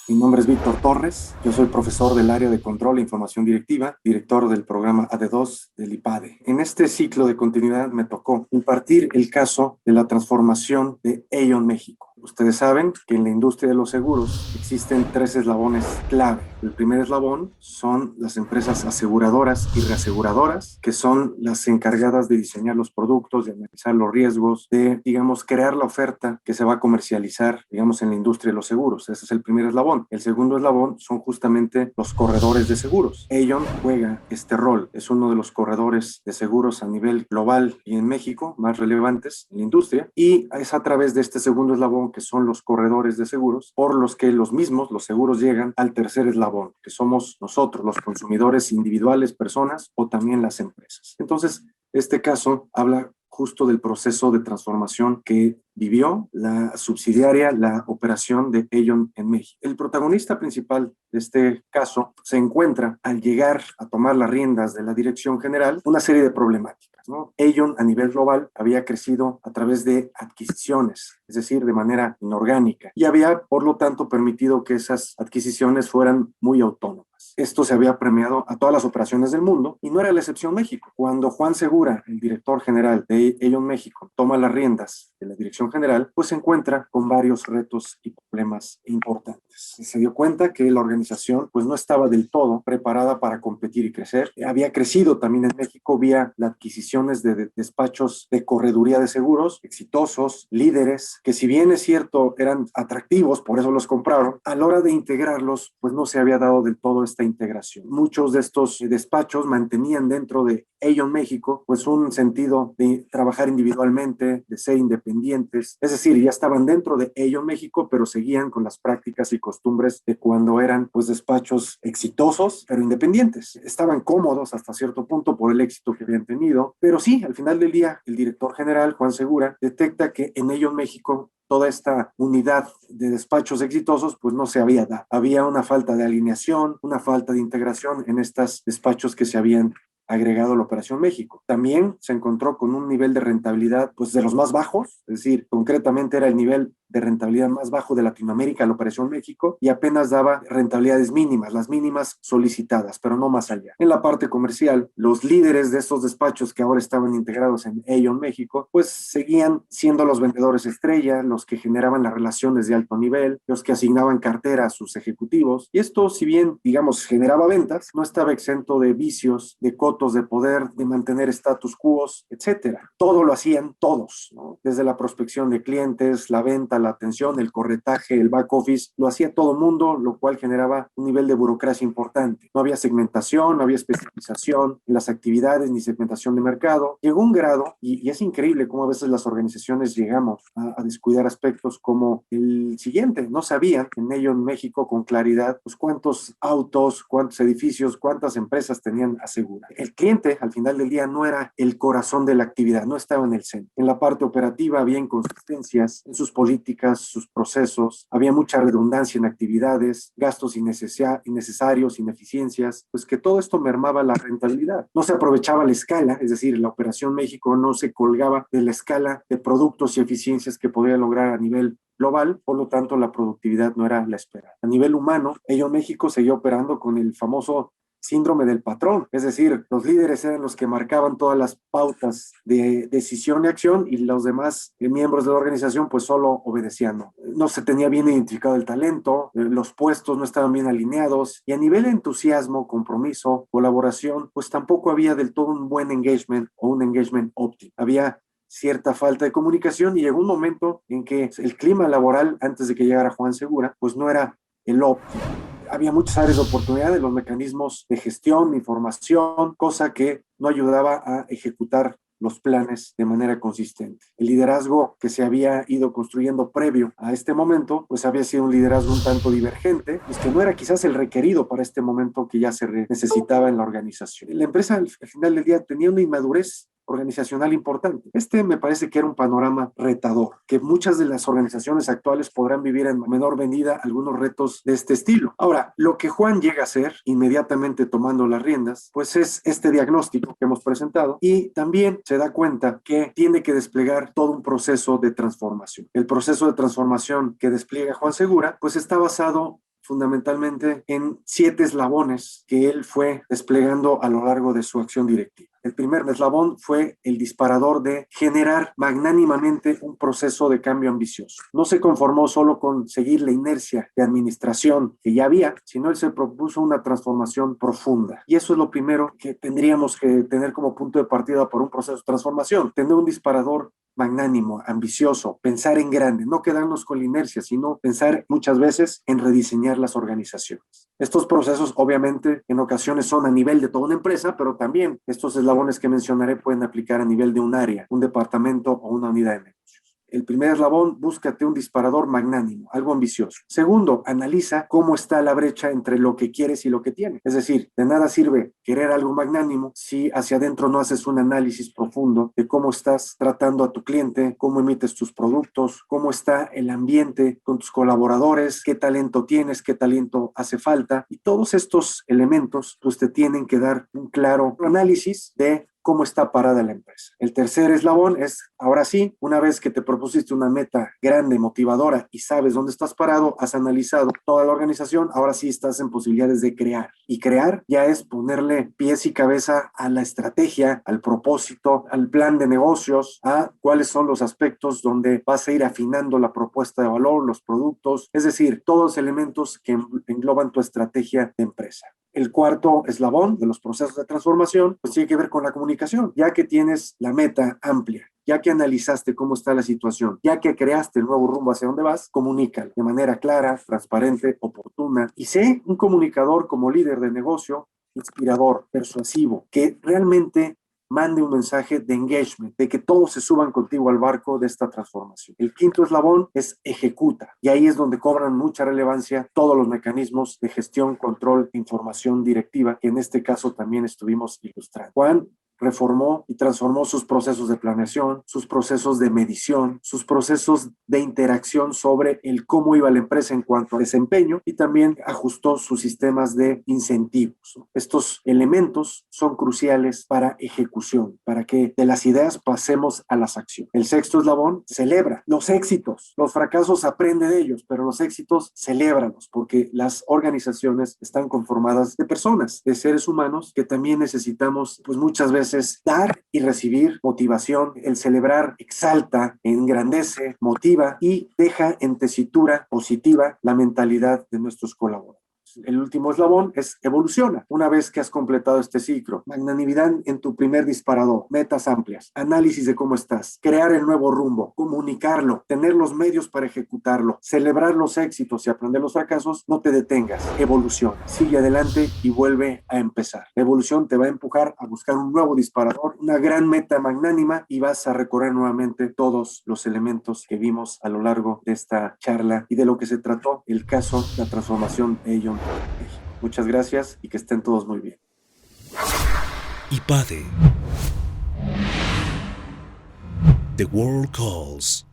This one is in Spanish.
Mi nombre es Víctor Torres, yo soy profesor del área de control e información directiva, director del programa AD2 del IPADE. En este ciclo de continuidad me tocó impartir el caso de la transformación de Aon México. Ustedes saben que en la industria de los seguros existen tres eslabones clave. El primer eslabón son las empresas aseguradoras y reaseguradoras, que son las encargadas de diseñar los productos, de analizar los riesgos, de, digamos, crear la oferta que se va a comercializar, digamos, en la industria de los seguros. Ese es el primer eslabón. El segundo eslabón son justamente los corredores de seguros. Aon juega este rol. Es uno de los corredores de seguros a nivel global y en México más relevantes en la industria. Y es a través de este segundo eslabón, que son los corredores de seguros, por los que los mismos, los seguros, llegan al tercer eslabón, que somos nosotros, los consumidores individuales, personas o también las empresas. Entonces, este caso habla justo del proceso de transformación que vivió la subsidiaria, la operación de Aon en México. El protagonista principal de este caso se encuentra, al llegar a tomar las riendas de la dirección general, una serie de problemáticas, ¿no? Aon a nivel global había crecido a través de adquisiciones, es decir, de manera inorgánica, y había, por lo tanto, permitido que esas adquisiciones fueran muy autónomas. Esto se había premiado a todas las operaciones del mundo y no era la excepción México. Cuando Juan Segura, el director general de Aon México, toma las riendas de la dirección general, pues se encuentra con varios retos y problemas importantes. Se dio cuenta que la organización pues no estaba del todo preparada para competir y crecer. Había crecido también en México vía las adquisiciones de despachos de correduría de seguros exitosos, líderes, que si bien es cierto eran atractivos, por eso los compraron, a la hora de integrarlos pues no se había dado del todo esta integración. Muchos de estos despachos mantenían dentro de Aon México pues un sentido de trabajar individualmente, de ser independientes, es decir, ya estaban dentro de Aon México, pero seguían con las prácticas y costumbres de cuando eran pues despachos exitosos, pero independientes. Estaban cómodos hasta cierto punto por el éxito que habían tenido, pero sí, al final del día, el director general, Juan Segura, detecta que en Aon México toda esta unidad de despachos exitosos pues no se había dado. Había una falta de alineación, una falta de integración en estos despachos que se habían agregado a la Operación México. También se encontró con un nivel de rentabilidad pues de los más bajos, es decir, concretamente era el nivel de rentabilidad más bajo de Latinoamérica, la Operación México, y apenas daba rentabilidades mínimas, las mínimas solicitadas, pero no más allá. En la parte comercial, los líderes de estos despachos que ahora estaban integrados en Aon México, pues seguían siendo los vendedores estrella, los que generaban las relaciones de alto nivel, los que asignaban cartera a sus ejecutivos, y esto, si bien, digamos, generaba ventas, no estaba exento de vicios, de cotos de poder, de mantener status quo, etcétera. Todo lo hacían todos, ¿no? Desde la prospección de clientes, la venta, la atención, el corretaje, el back office, lo hacía todo mundo, lo cual generaba un nivel de burocracia importante. No había segmentación, no había especialización en las actividades ni segmentación de mercado. Llegó un grado, y es increíble cómo a veces las organizaciones llegamos a descuidar aspectos como el siguiente. No sabían en Aon México con claridad pues, cuántos autos, cuántos edificios, cuántas empresas tenían aseguradas. El cliente, al final del día, no era el corazón de la actividad, no estaba en el centro. En la parte operativa había inconsistencias en sus políticas, sus procesos, había mucha redundancia en actividades, gastos innecesarios, ineficiencias, pues que todo esto mermaba la rentabilidad. No se aprovechaba la escala, es decir, la Operación México no se colgaba de la escala de productos y eficiencias que podía lograr a nivel global, por lo tanto la productividad no era la esperada. A nivel humano, Aon México seguía operando con el famoso síndrome del patrón, es decir, los líderes eran los que marcaban todas las pautas de decisión y acción y los demás miembros de la organización pues solo obedecían. No se tenía bien identificado el talento, los puestos no estaban bien alineados y a nivel de entusiasmo, compromiso, colaboración, pues tampoco había del todo un buen engagement o un engagement óptimo. Había cierta falta de comunicación y llegó un momento en que el clima laboral, antes de que llegara Juan Segura, pues no era el óptimo. Había muchas áreas de oportunidad en los mecanismos de gestión, de información, cosa que no ayudaba a ejecutar los planes de manera consistente. El liderazgo que se había ido construyendo previo a este momento, pues había sido un liderazgo un tanto divergente, pues que no era quizás el requerido para este momento que ya se necesitaba en la organización. La empresa al final del día tenía una inmadurez organizacional importante. Este me parece que era un panorama retador, que muchas de las organizaciones actuales podrán vivir en menor medida algunos retos de este estilo. Ahora, lo que Juan llega a hacer, inmediatamente tomando las riendas, pues es este diagnóstico que hemos presentado y también se da cuenta que tiene que desplegar todo un proceso de transformación. El proceso de transformación que despliega Juan Segura, pues está basado fundamentalmente en 7 eslabones que él fue desplegando a lo largo de su acción directiva. El primer eslabón fue el disparador de generar magnánimamente un proceso de cambio ambicioso. No se conformó solo con seguir la inercia de administración que ya había, sino él se propuso una transformación profunda. Y eso es lo primero que tendríamos que tener como punto de partida por un proceso de transformación, tener un disparador magnánimo, ambicioso, pensar en grande, no quedarnos con la inercia, sino pensar muchas veces en rediseñar las organizaciones. Estos procesos obviamente en ocasiones son a nivel de toda una empresa, pero también estos eslabones que mencionaré pueden aplicar a nivel de un área, un departamento o una unidad de negocios. El primer eslabón, búscate un disparador magnánimo, algo ambicioso. Segundo, analiza cómo está la brecha entre lo que quieres y lo que tienes. Es decir, de nada sirve querer algo magnánimo si hacia adentro no haces un análisis profundo de cómo estás tratando a tu cliente, cómo emites tus productos, cómo está el ambiente con tus colaboradores, qué talento tienes, qué talento hace falta. Y todos estos elementos pues te tienen que dar un claro análisis de cómo está parada la empresa. El tercer eslabón es, ahora sí, una vez que te propusiste una meta grande, motivadora y sabes dónde estás parado, has analizado toda la organización, ahora sí estás en posibilidades de crear. Y crear ya es ponerle pies y cabeza a la estrategia, al propósito, al plan de negocios, a cuáles son los aspectos donde vas a ir afinando la propuesta de valor, los productos, es decir, todos los elementos que engloban tu estrategia de empresa. El cuarto eslabón de los procesos de transformación pues tiene que ver con la comunicación. Ya que tienes la meta amplia, ya que analizaste cómo está la situación, ya que creaste el nuevo rumbo hacia dónde vas, comunícalo de manera clara, transparente, oportuna y sé un comunicador como líder de negocio, inspirador, persuasivo, que realmente mande un mensaje de engagement, de que todos se suban contigo al barco de esta transformación. El quinto eslabón es ejecuta, y ahí es donde cobran mucha relevancia todos los mecanismos de gestión, control, información directiva, que en este caso también estuvimos ilustrando. Juan reformó y transformó sus procesos de planeación, sus procesos de medición, sus procesos de interacción sobre el cómo iba la empresa en cuanto a desempeño y también ajustó sus sistemas de incentivos. Estos elementos son cruciales para ejecución, para que de las ideas pasemos a las acciones. El sexto eslabón, celebra los éxitos. Los fracasos aprende de ellos, pero los éxitos celébralos, porque las organizaciones están conformadas de personas, de seres humanos que también necesitamos, pues muchas veces dar y recibir motivación. El celebrar exalta, engrandece, motiva y deja en tesitura positiva la mentalidad de nuestros colaboradores. El último eslabón es evoluciona. Una vez que has completado este ciclo, magnanimidad en tu primer disparador, metas amplias, análisis de cómo estás, crear el nuevo rumbo, comunicarlo, tener los medios para ejecutarlo, celebrar los éxitos y aprender los fracasos, no te detengas, evoluciona, sigue adelante y vuelve a empezar. La evolución te va a empujar a buscar un nuevo disparador, una gran meta magnánima y vas a recorrer nuevamente todos los elementos que vimos a lo largo de esta charla y de lo que se trató el caso de la transformación de Aon. Muchas gracias y que estén todos muy bien. IPADE. The World Calls.